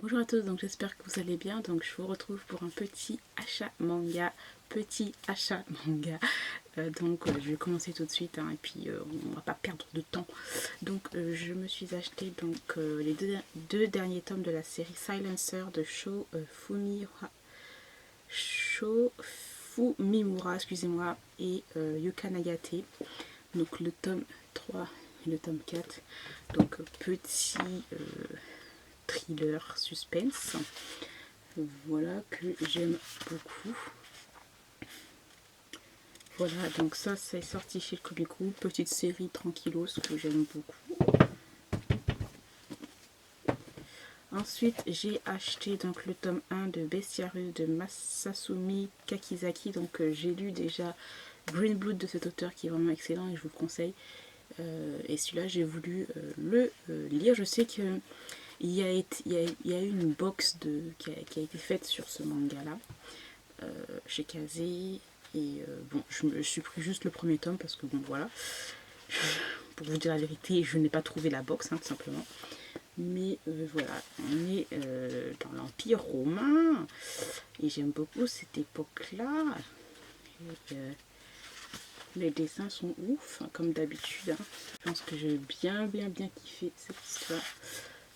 Bonjour à tous, donc j'espère que vous allez bien. Donc je vous retrouve pour un petit achat manga. Je vais commencer tout de suite et puis on va pas perdre de temps. Donc je me suis acheté les deux derniers tomes de la série Silencer de Sho Fumimura, excusez-moi, et Yuka Nagate. Donc le tome 3 et le tome 4. Donc petit thriller suspense. Voilà que j'aime beaucoup. Voilà, donc ça c'est sorti chez Komiku, petite série tranquillos que j'aime beaucoup. Ensuite j'ai acheté donc le tome 1 de Bestiarius de Masasumi Kakizaki. Donc j'ai lu déjà Green Blood de cet auteur qui est vraiment excellent et je vous le conseille. Et celui-là j'ai voulu le lire. Je sais que il y a eu une box qui a été faite sur ce manga là chez Kazé. Et bon, je suis pris juste le premier tome parce que bon voilà, pour vous dire la vérité, je n'ai pas trouvé la box tout simplement. Mais voilà, on est dans l'Empire romain et j'aime beaucoup cette époque-là. Les dessins sont ouf, comme d'habitude. Je pense que j'ai bien kiffé cette histoire.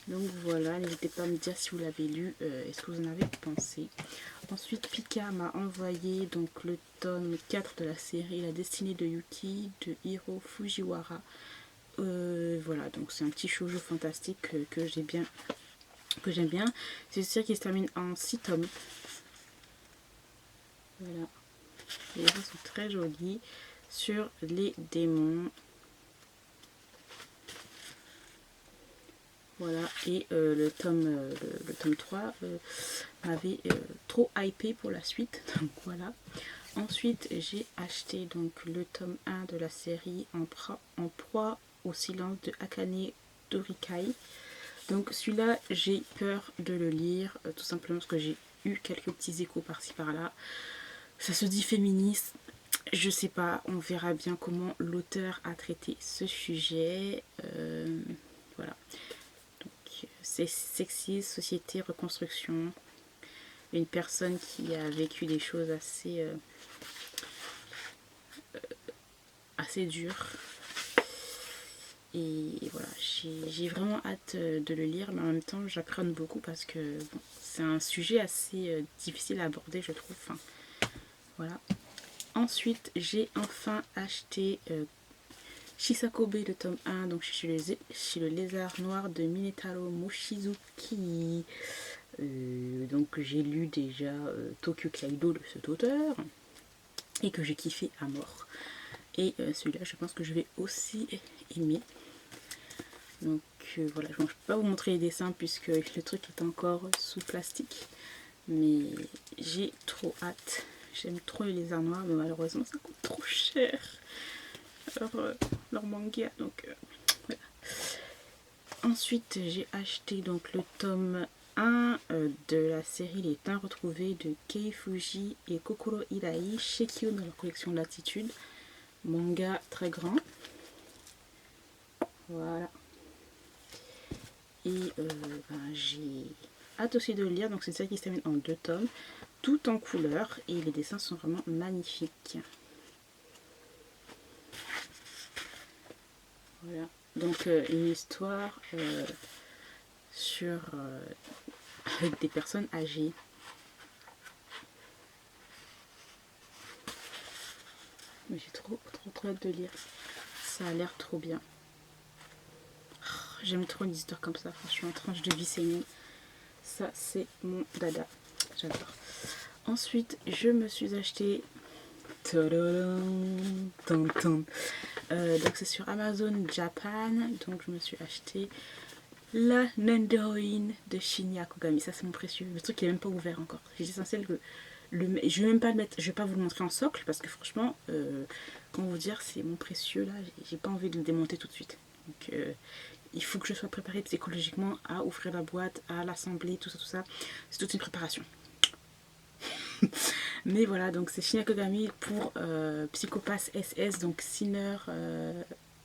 Donc voilà, n'hésitez pas à me dire si vous l'avez lu et ce que vous en avez pensé. Ensuite, Pika m'a envoyé donc le tome 4 de la série La destinée de Yuki de Hiro Fujiwara. Voilà, donc c'est un petit shoujo fantastique que j'aime bien. C'est une série qui se termine en 6 tomes. Voilà, les dessins sont très jolis sur les démons. Voilà, et le tome 3 m'avait trop hypé pour la suite. Donc voilà. Ensuite, j'ai acheté donc le tome 1 de la série en proie au silence de Akane Dorikai. Donc celui-là, j'ai peur de le lire, tout simplement parce que j'ai eu quelques petits échos par-ci par-là. Ça se dit féministe, je sais pas, on verra bien comment l'auteur a traité ce sujet. Voilà. Donc c'est sexisme, société, reconstruction. Une personne qui a vécu des choses assez dures. Et voilà, j'ai vraiment hâte de le lire, mais en même temps j'appréhende beaucoup parce que bon, c'est un sujet assez difficile à aborder, je trouve. Enfin, voilà. Ensuite, j'ai enfin acheté Shisakobe, le tome 1, donc chez le lézard noir de Minetaro Mochizuki. Donc j'ai lu déjà Tokyo Kaido de cet auteur et que j'ai kiffé à mort. Et celui-là, je pense que je vais aussi aimer. Donc voilà, je ne peux pas vous montrer les dessins puisque le truc est encore sous plastique. Mais j'ai trop hâte. J'aime trop les lézards noirs, mais malheureusement ça coûte trop cher. Leur manga. Donc voilà. Ensuite, j'ai acheté donc le tome 1 de la série Les Teints Retrouvés de Kei Fuji et Kokoro Hirai chez Kyo dans leur collection Latitude. Manga très grand. Voilà. Et j'ai hâte aussi de le lire. Donc c'est ça qui se termine en 2 tomes, tout en couleur. Et les dessins sont vraiment magnifiques. Voilà. Donc une histoire avec des personnes âgées. Mais j'ai trop hâte de lire. Ça a l'air trop bien. J'aime trop une histoire comme ça, franchement, tranche de vie saignée. Ça, c'est mon dada. J'adore. Ensuite, je me suis acheté... donc c'est sur Amazon Japan. Donc je me suis acheté La Nandoïne de Shinya Kogami. Ça, c'est mon précieux. Le truc qui est même pas ouvert encore. J'ai essentiel que... je vais même pas le mettre, je vais pas vous le montrer en socle parce que franchement, comment vous dire, c'est mon précieux là, j'ai pas envie de le démonter tout de suite. Donc il faut que je sois préparée psychologiquement à ouvrir la boîte, à l'assembler, tout ça. C'est toute une préparation. Mais voilà, donc c'est Shinya Kogami pour Psychopath SS, donc Sinner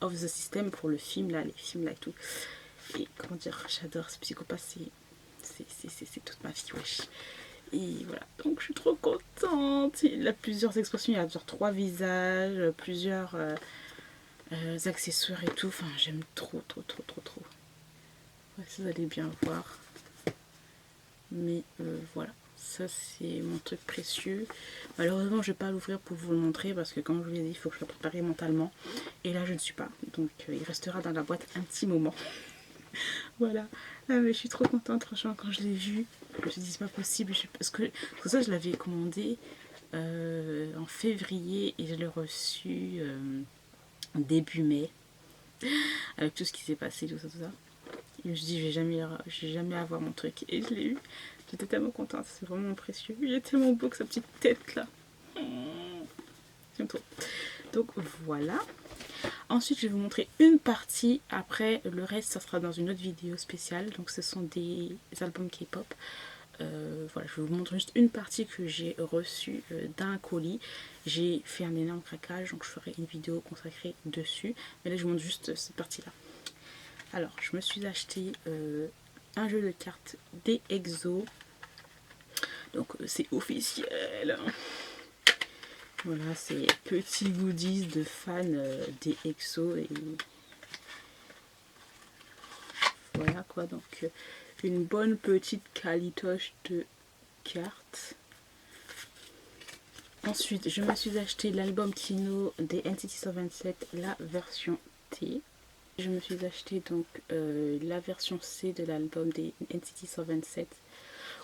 of the System pour le film là, les films là et tout. Et comment dire, j'adore ce Psychopath, c'est toute ma vie, wesh. Et voilà, donc je suis trop contente. Il a plusieurs expressions, il y a genre 3 visages, plusieurs accessoires et tout. Enfin, j'aime trop. Ouais, ça, vous allez bien voir. Mais voilà, ça c'est mon truc précieux. Malheureusement, je vais pas l'ouvrir pour vous le montrer parce que comme je vous l'ai dit, il faut que je sois préparée mentalement. Et là, je ne suis pas. Donc, il restera dans la boîte un petit moment. Voilà. Ah, mais je suis trop contente, franchement, quand je l'ai vu. Je me suis dit, c'est pas possible. Parce que ça, je l'avais commandé en février et je l'ai reçu début mai. Avec tout ce qui s'est passé, tout ça. Et je me suis dit, je vais jamais avoir mon truc. Et je l'ai eu. J'étais tellement contente, c'est vraiment précieux. Il est tellement beau que sa petite tête là. J'aime trop. Donc voilà. Ensuite, je vais vous montrer une partie. Après, le reste, ça sera dans une autre vidéo spéciale. Donc ce sont des albums K-pop. Voilà, je vais vous montrer juste une partie que j'ai reçue d'un colis. J'ai fait un énorme craquage, donc je ferai une vidéo consacrée dessus. Mais là, je vous montre juste cette partie-là. Alors, je me suis acheté un jeu de cartes des EXO. Donc, c'est officiel. Voilà, c'est petits goodies de fans des EXO. Et voilà quoi, donc une bonne petite calitoche de cartes. Ensuite, je me suis acheté l'album Kino des NCT 127, la version T. Je me suis acheté donc la version C de l'album des NCT 127.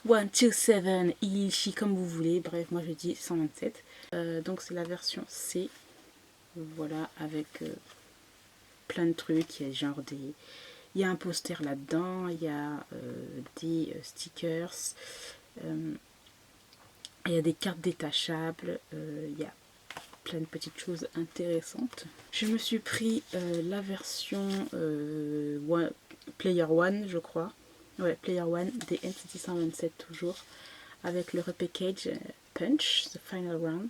127, Ishi, comme vous voulez. Bref, moi je dis 127. Donc c'est la version C. Voilà, avec plein de trucs. Il y a genre des... Il y a un poster là-dedans. Il y a des stickers. Il y a des cartes détachables. Il y a plein de petites choses intéressantes. Je me suis pris la version Player One, je crois. Ouais, Player One des NCT 127 toujours. Avec le repackage Punch, The Final Round.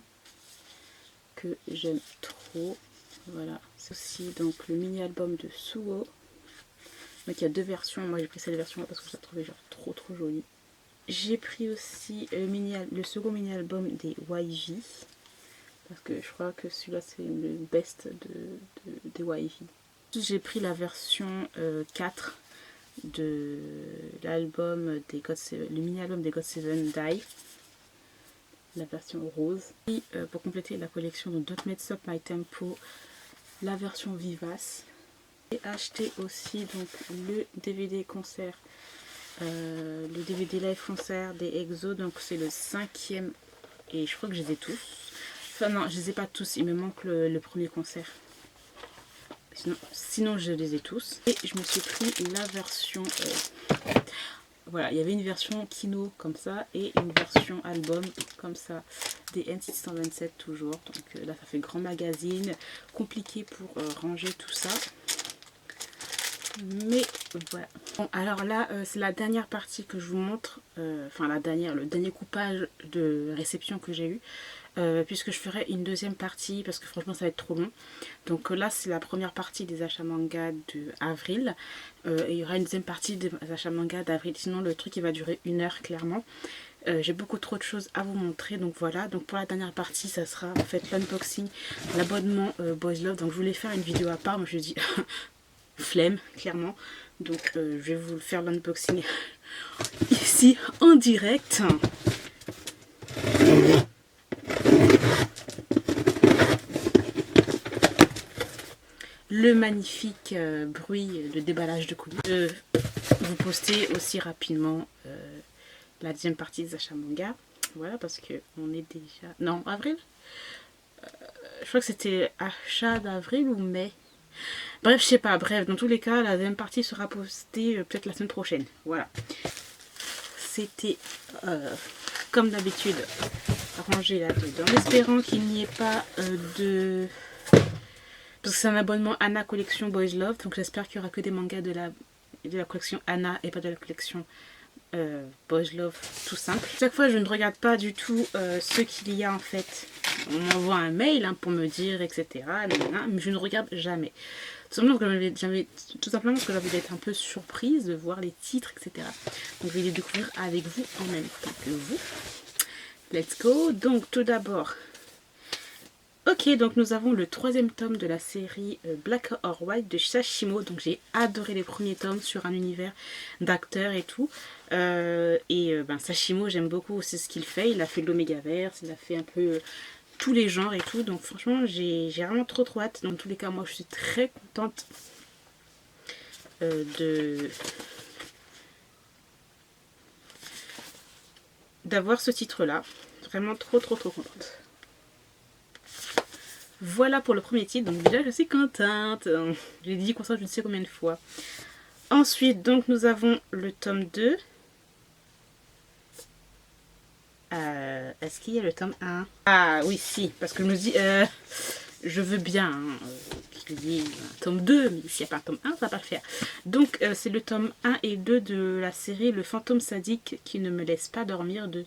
Que j'aime trop. Voilà. C'est aussi donc le mini-album de Suho. Donc il y a 2 versions. Moi j'ai pris cette version-là parce que je la trouvais genre trop jolie. J'ai pris aussi le second mini-album des YG. Parce que je crois que celui-là c'est le best des YG. J'ai pris la version 4 de l'album des GOT7, le mini-album des GOT7 Die. La version rose. Et pour compléter la collection de Don't Mess Up My Tempo, la version vivace. J'ai acheté aussi donc le DVD concert, le DVD live concert des EXO. Donc c'est le 5e et je crois que je les ai tous. Enfin non, je les ai pas tous, il me manque le premier concert. Sinon je les ai tous. Et je me suis pris la version... voilà, il y avait une version Kino comme ça et une version album comme ça des NCT 127 toujours. Donc là ça fait grand magazine, compliqué pour ranger tout ça. Mais voilà. Bon, alors là c'est la dernière partie que je vous montre, enfin le dernier coupage de réception que j'ai eu. Puisque je ferai une deuxième partie parce que franchement ça va être trop long. Donc là c'est la première partie des achats manga de avril et il y aura une deuxième partie des achats manga d'avril, sinon le truc il va durer 1 heure clairement. J'ai beaucoup trop de choses à vous montrer, donc voilà. Donc pour la dernière partie ça sera en fait l'unboxing, l'abonnement Boys Love. Donc je voulais faire une vidéo à part, mais je dis flemme clairement, donc je vais vous faire l'unboxing ici en direct. Le magnifique bruit de déballage de colis. Je vais vous poster aussi rapidement la deuxième partie des achats manga. Voilà, parce que on est déjà... Non, avril, je crois que c'était achat d'avril ou mai. Bref, je sais pas. Bref, dans tous les cas, la deuxième partie sera postée peut-être la semaine prochaine. Voilà. C'était, comme d'habitude, rangé là-dedans. En espérant qu'il n'y ait pas de... Parce que c'est un abonnement Anna Collection Boys Love. Donc j'espère qu'il n'y aura que des mangas de la collection Anna et pas de la collection Boys Love tout simple. Chaque fois je ne regarde pas du tout ce qu'il y a en fait On m'envoie un mail hein, pour me dire, etc. Mais je ne regarde jamais. Tout simplement parce que j'ai envie d'être un peu surprise de voir les titres, etc. Donc je vais les découvrir avec vous en même temps que vous. Let's go. Donc tout d'abord, ok, donc nous avons le 3e tome de la série Black or White de Sashimo. Donc j'ai adoré les premiers tomes sur un univers d'acteurs et tout. Sashimo, j'aime beaucoup aussi ce qu'il fait. Il a fait de l'Omégaverse, il a fait un peu tous les genres et tout. Donc franchement, j'ai vraiment trop hâte. Dans tous les cas, moi je suis très contente d'avoir ce titre-là. Vraiment trop contente. Voilà pour le premier titre, donc déjà je suis contente. J'ai dit comme ça je ne sais combien de fois. Ensuite, donc nous avons le tome 2. Est-ce qu'il y a le tome 1? Ah oui, si, parce que je me dis, je veux bien, je dis tome 2, mais s'il n'y a pas un tome 1, ça va pas le faire. Donc c'est le tome 1 et 2 de la série Le fantôme sadique qui ne me laisse pas dormir de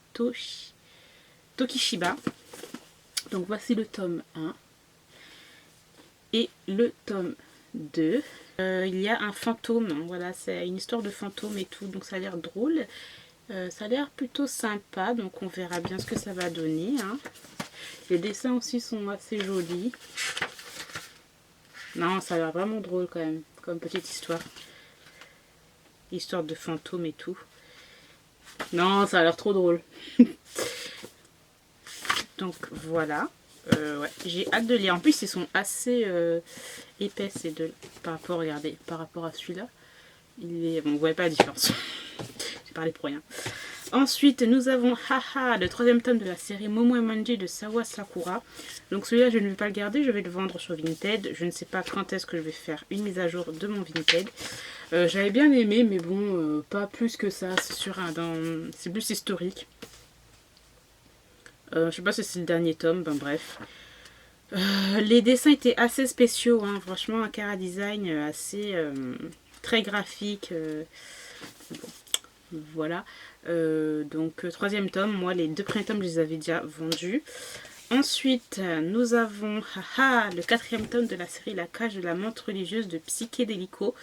Tokishiba. Donc voici le tome 1. Et le tome 2, il y a un fantôme, voilà, c'est une histoire de fantôme et tout, donc ça a l'air drôle, ça a l'air plutôt sympa, donc on verra bien ce que ça va donner. Hein. Les dessins aussi sont assez jolis. Non, ça a l'air vraiment drôle quand même, comme petite histoire. Histoire de fantôme et tout. Non, ça a l'air trop drôle. Donc voilà. Ouais, j'ai hâte de lire. En plus, ils sont assez épais ces deux. Par rapport, regardez, par rapport à celui-là, il est. Bon, vous voyez pas la différence. J'ai parlé pour rien. Ensuite, nous avons Haha, le 3e tome de la série Momo Manji de Sawa Sakura. Donc celui-là, je ne vais pas le garder, je vais le vendre sur Vinted. Je ne sais pas quand est-ce que je vais faire une mise à jour de mon Vinted. J'avais bien aimé, mais bon, pas plus que ça. C'est sur c'est plus historique. Je sais pas si c'est le dernier tome, ben bref. Les dessins étaient assez spéciaux, hein. Franchement un chara design assez très graphique. Bon, voilà. Donc 3e tome, moi les 2 premiers tomes je les avais déjà vendus. Ensuite nous avons le 4e tome de la série La cage de la menthe religieuse de Psychédélico.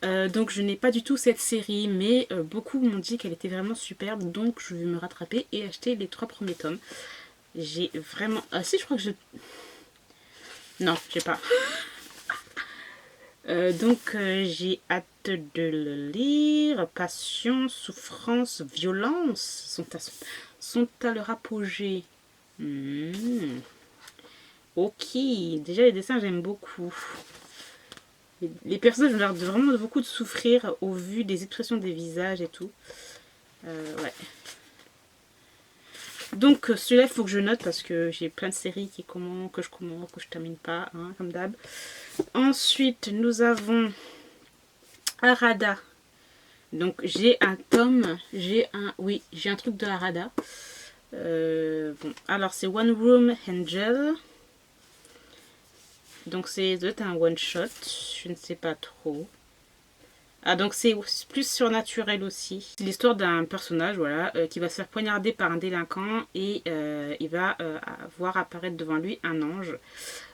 Donc je n'ai pas du tout cette série, mais beaucoup m'ont dit qu'elle était vraiment superbe, donc je vais me rattraper et acheter les 3 premiers tomes. J'ai vraiment... Ah si, je crois que je... Non, j'ai pas. J'ai hâte de le lire. Passion, souffrance, violence sont à leur apogée. Ok, déjà les dessins j'aime beaucoup. Les personnages ont l'air vraiment beaucoup de souffrir au vu des expressions des visages et tout. Ouais. Donc celui-là il faut que je note parce que j'ai plein de séries que je termine pas, hein, comme d'hab. Ensuite nous avons Harada. Donc j'ai un tome, j'ai un truc de Harada. Bon, alors c'est One Room Angel. Donc c'est un one shot, je ne sais pas trop. Ah, donc c'est plus surnaturel aussi. C'est l'histoire d'un personnage, voilà, qui va se faire poignarder par un délinquant et il va voir apparaître devant lui un ange.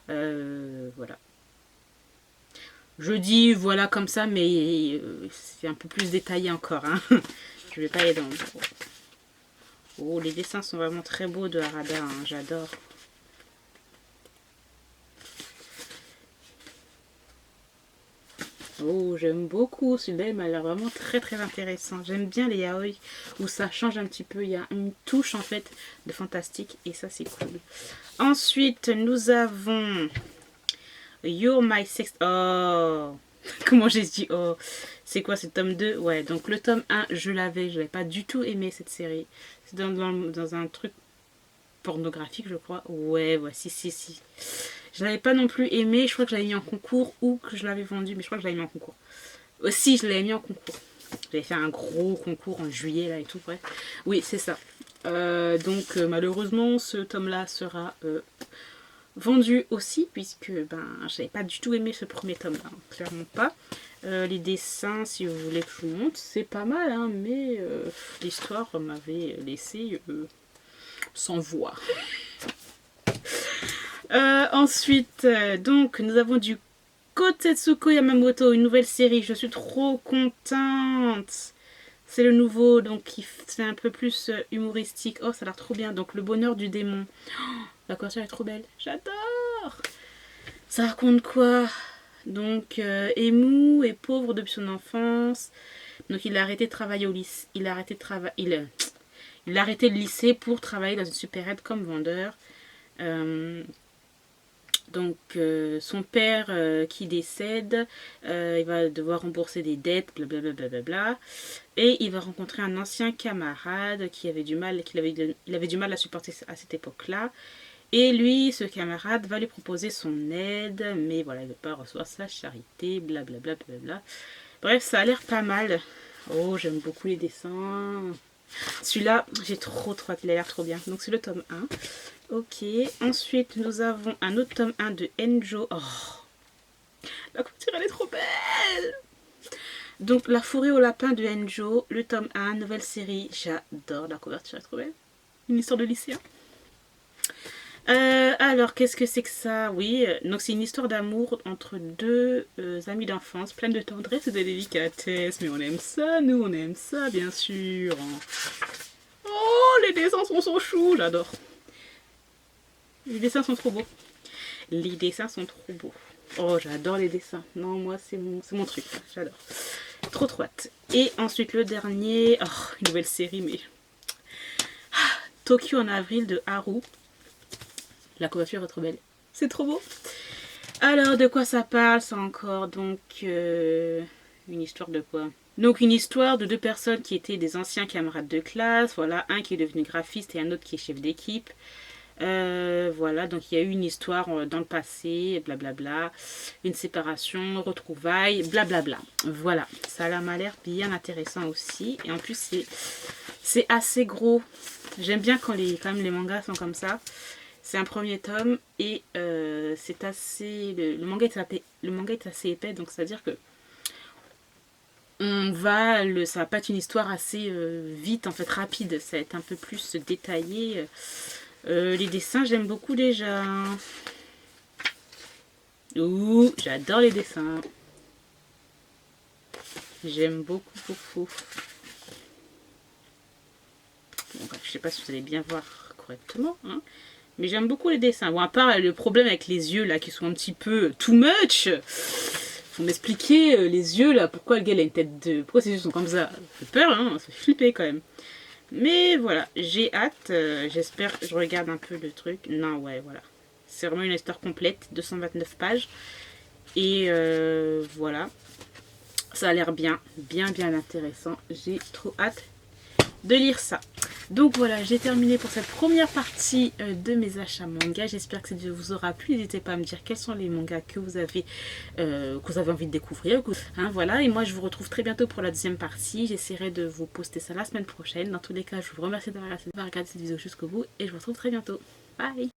Voilà. Je dis voilà comme ça, mais c'est un peu plus détaillé encore. Hein. Je vais pas aller dans... Oh, les dessins sont vraiment très beaux de Harada, hein, j'adore. Oh, j'aime beaucoup. Celui-là, il m'a l'air vraiment très intéressant. J'aime bien les yaoi où ça change un petit peu. Il y a une touche en fait de fantastique et ça, c'est cool. Ensuite, nous avons You're My Sex... Oh, comment j'ai dit oh. C'est quoi, c'est le tome 2? Ouais, donc le tome 1, je l'avais pas du tout aimé cette série. C'est dans un truc pornographique, je crois. Ouais, si. Je l'avais pas non plus aimé, je crois que je l'avais mis en concours ou que je l'avais vendu, mais je crois que je l'avais mis en concours. Aussi, je l'avais mis en concours. J'avais fait un gros concours en juillet là et tout, bref. Oui, c'est ça. Malheureusement, ce tome-là sera vendu aussi, puisque j'avais pas du tout aimé ce premier tome-là, hein, clairement pas. Les dessins, si vous voulez que je vous montre, c'est pas mal, hein, mais l'histoire m'avait laissé sans voix. Ensuite, donc, nous avons du Kotetsuko Yamamoto, une nouvelle série. Je suis trop contente. C'est le nouveau, donc c'est un peu plus humoristique. Oh, ça a l'air trop bien. Donc, le bonheur du démon. Oh, la couverture est trop belle. J'adore. Ça raconte quoi? Donc, Emu est pauvre depuis son enfance. Donc, il a arrêté de travailler au lycée. Il a arrêté de travailler. Il a arrêté le lycée pour travailler dans une supérette comme vendeur. Donc son père qui décède, il va devoir rembourser des dettes, blablabla. Et il va rencontrer un ancien camarade qui avait du mal, il avait du mal à supporter à cette époque-là. Et lui, ce camarade, va lui proposer son aide, mais voilà, il ne veut pas recevoir sa charité, blablabla. Bref, ça a l'air pas mal. Oh, j'aime beaucoup les dessins. Celui-là, j'ai trop hâte, il a l'air trop bien. Donc c'est le tome 1. Ok, ensuite nous avons un autre tome 1 de Enjo. Oh, la couverture elle est trop belle. Donc La forêt au lapin de Enjo, le tome 1, nouvelle série. J'adore, la couverture elle est trop belle. Une histoire de lycéen. Alors, qu'est-ce que c'est que ça? Oui, donc c'est une histoire d'amour entre deux amis d'enfance, pleine de tendresse et de délicatesse. Mais on aime ça, nous, on aime ça, bien sûr. Oh, les dessins sont choux, j'adore. Les dessins sont trop beaux. Les dessins sont trop beaux. Oh, j'adore les dessins. Non, moi, c'est mon truc. J'adore. Trop hâte. Et ensuite, le dernier. Oh, une nouvelle série, mais... Tokyo en avril de Haru. La couverture est trop belle. C'est trop beau. Alors, de quoi ça parle, ça encore? Donc, une histoire de quoi? Donc, une histoire de deux personnes qui étaient des anciens camarades de classe. Voilà, un qui est devenu graphiste et un autre qui est chef d'équipe. Voilà, donc il y a eu une histoire dans le passé, blablabla, une séparation, retrouvailles, blablabla. Voilà, ça m'a l'air bien intéressant aussi. Et en plus, c'est assez gros. J'aime bien quand même les mangas sont comme ça. C'est un premier tome et c'est assez... Le manga est assez épais, donc c'est-à-dire que ça va pas être une histoire assez vite, en fait, rapide. Ça va être un peu plus détaillé. Les dessins, j'aime beaucoup déjà. Ouh, j'adore les dessins. J'aime beaucoup. Bon, je sais pas si vous allez bien voir correctement, hein. Mais j'aime beaucoup les dessins. Bon, à part le problème avec les yeux, là, qui sont un petit peu too much. Faut m'expliquer les yeux, là, pourquoi le gars a une tête de... Pourquoi ses yeux sont comme ça? Ça fait peur, hein, ça fait flipper, quand même. Mais voilà, j'ai hâte. J'espère, je regarde un peu le truc. Non, ouais, voilà. C'est vraiment une histoire complète, 229 pages. Et voilà. Ça a l'air bien intéressant. J'ai trop hâte de lire ça. Donc voilà, j'ai terminé pour cette première partie de mes achats manga. J'espère que cette vidéo vous aura plu. N'hésitez pas à me dire quels sont les mangas que vous avez envie de découvrir. Hein, voilà, et moi je vous retrouve très bientôt pour la deuxième partie. J'essaierai de vous poster ça la semaine prochaine. Dans tous les cas, je vous remercie d'avoir regardé cette vidéo jusqu'au bout et je vous retrouve très bientôt. Bye!